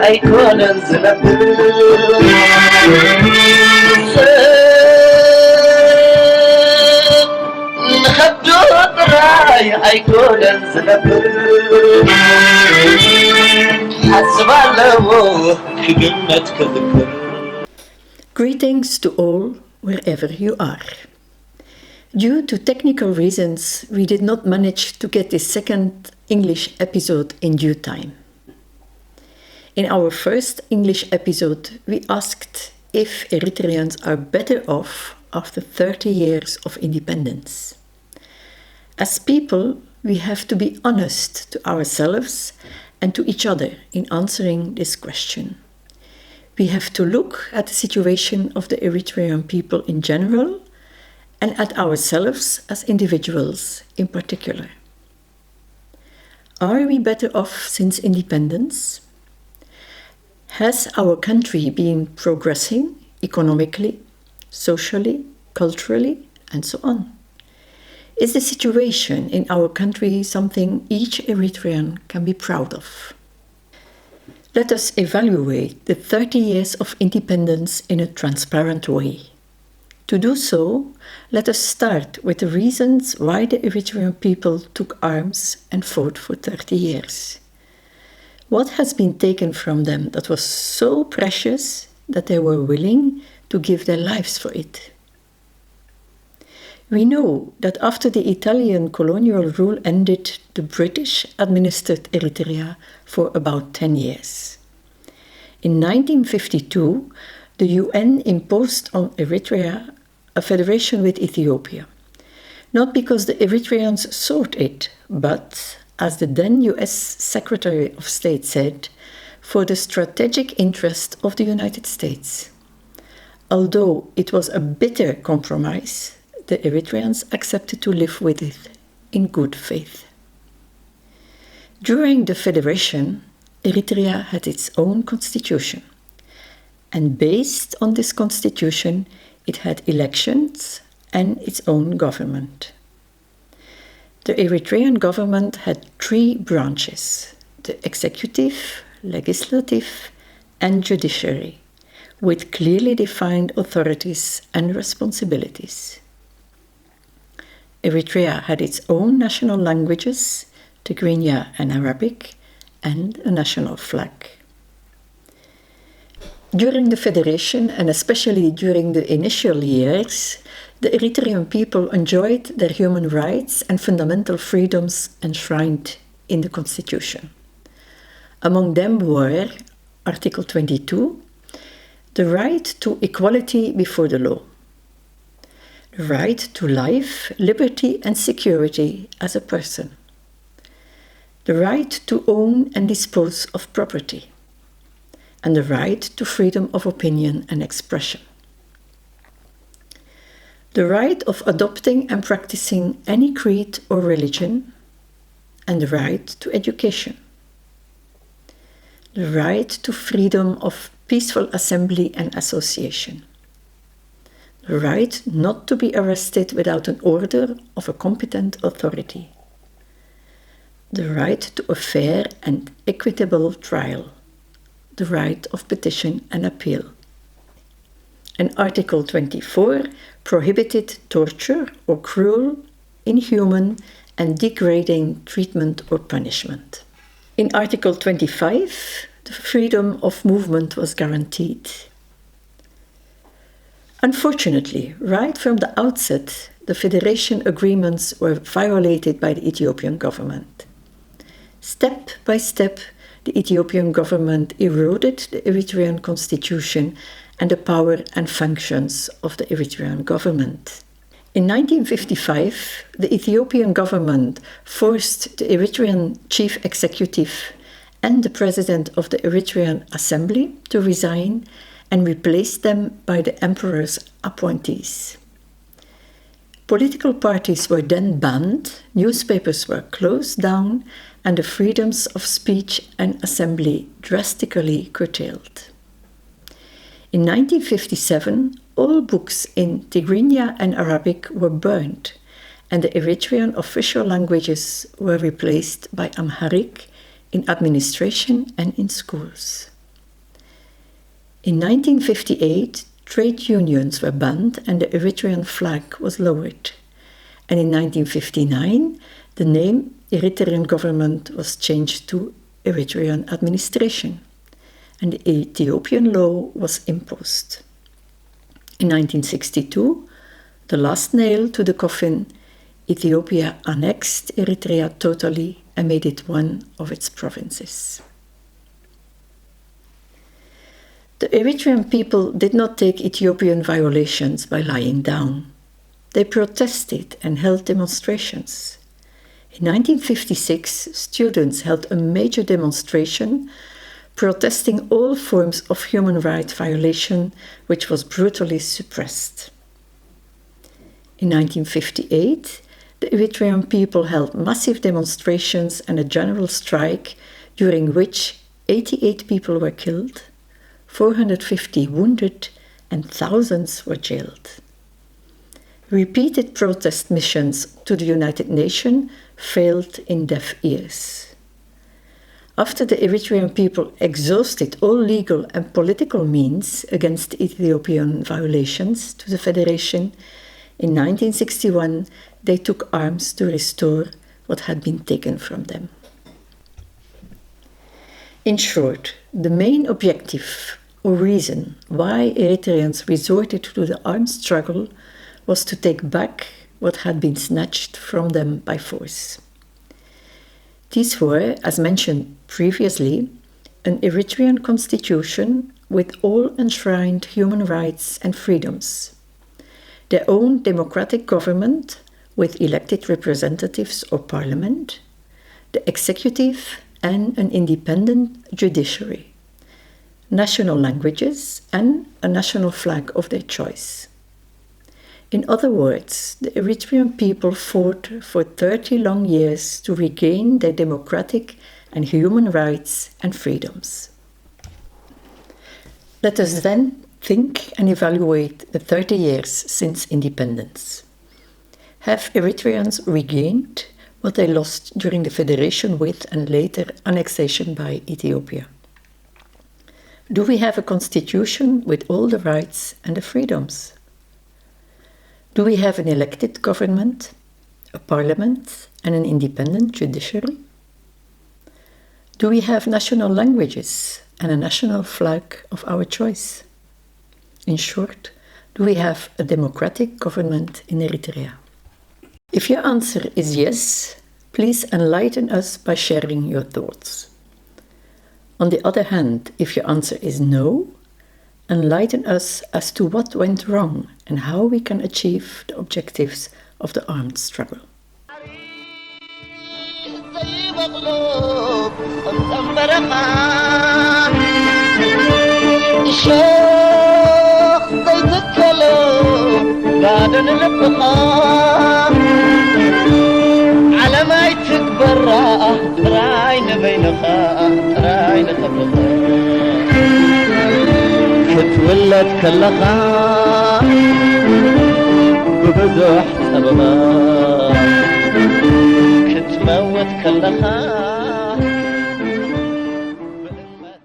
ኣይኮነን ዝነብር ንኸብዶ ጥራይ ኣይኮነን ዝነብር ሓስብ ኣለዎ ክግመት ክዝክር Greetings to all, wherever you are. Due to technical reasons, we did not manage to get the second English episode in due time. In our first English episode, we asked if Eritreans are better off after 30 years of independence. As people, we have to be honest to ourselves and to each other in answering this question. We have to look at the situation of the Eritrean people in general and at ourselves as individuals in particular. Are we better off since independence? Has our country been progressing economically, socially, culturally, and so on? Is the situation in our country something each Eritrean can be proud of? Let us evaluate the 30 years of independence in a transparent way. To do so, let us start with the reasons why the Eritrean people took arms and fought for 30 years. What has been taken from them that was so precious that they were willing to give their lives for it? We know that after the Italian colonial rule ended, the British administered Eritrea for about 10 years. In 1952, the UN imposed on Eritrea a federation with Ethiopia, not because the Eritreans sought it, but, as the then US Secretary of State said, for the strategic interest of the United States. Although it was a bitter compromise, the Eritreans accepted to live with it in good faith. During the federation, Eritrea had its own constitution, and based on this constitution, it had elections and its own government. The Eritrean government had 3 branches: the executive, legislative, and judiciary, with clearly defined authorities and responsibilities. Eritrea had its own national languages, Tigrinya and Arabic, and a national flag. During the federation, and especially during the initial years, the Eritrean people enjoyed their human rights and fundamental freedoms enshrined in the constitution. Among them were Article 22, the right to equality before the law, the right to life, liberty, and security as a person, the right to own and dispose of property, and the right to freedom of opinion and expression, the right of adopting and practicing any creed or religion, and the right to education, the right to freedom of peaceful assembly and association, the right not to be arrested without an order of a competent authority, the right to a fair and equitable trial, the right of petition and appeal. And Article 24 prohibited torture or cruel, inhuman, and degrading treatment or punishment. In Article 25, the freedom of movement was guaranteed. Unfortunately, right from the outset, the federation agreements were violated by the Ethiopian government. Step by step, the Ethiopian government eroded the Eritrean constitution and the power and functions of the Eritrean government. In 1955, the Ethiopian government forced the Eritrean chief executive and the president of the Eritrean Assembly to resign and replaced them by the emperor's appointees. Political parties were then banned, newspapers were closed down, and the freedoms of speech and assembly drastically curtailed. In 1957, all books in Tigrinya and Arabic were burned, and the Eritrean official languages were replaced by Amharic in administration and in schools. In 1958, trade unions were banned and the Eritrean flag was lowered. And in 1959, the name Eritrean government was changed to Eritrean administration, and the Ethiopian law was imposed. In 1962, the last nail to the coffin, Ethiopia annexed Eritrea totally and made it one of its provinces. The Eritrean people did not take Ethiopian violations by lying down. They protested and held demonstrations. In 1956, students held a major demonstration protesting all forms of human rights violation, which was brutally suppressed. In 1958, the Eritrean people held massive demonstrations and a general strike, during which 88 people were killed, 450 wounded, and thousands were jailed. Repeated protest missions to the United Nations failed in deaf ears. After the Eritrean people exhausted all legal and political means against Ethiopian violations to the Federation, in 1961 they took arms to restore what had been taken from them. In short, the main objective or reason why Eritreans resorted to the armed struggle was to take back what had been snatched from them by force. These were, as mentioned previously, an Eritrean constitution with all enshrined human rights and freedoms, their own democratic government with elected representatives or parliament, the executive and an independent judiciary, national languages and a national flag of their choice. In other words, the Eritrean people fought for 30 long years to regain their democratic and human rights and freedoms. Let us then think and evaluate the 30 years since independence. Have Eritreans regained what they lost during the federation with and later annexation by Ethiopia? Do we have a constitution with all the rights and the freedoms? Do we have an elected government, a parliament, and an independent judiciary? Do we have national languages and a national flag of our choice? In short, do we have a democratic government in Eritrea? If your answer is yes, please enlighten us by sharing your thoughts. On the other hand, if your answer is no, enlighten us as to what went wrong and how we can achieve the objectives of the armed struggle. على ما يتكبر راينا بينها راينا قبلها كتولد كلها ببدح سببها كتموت كلها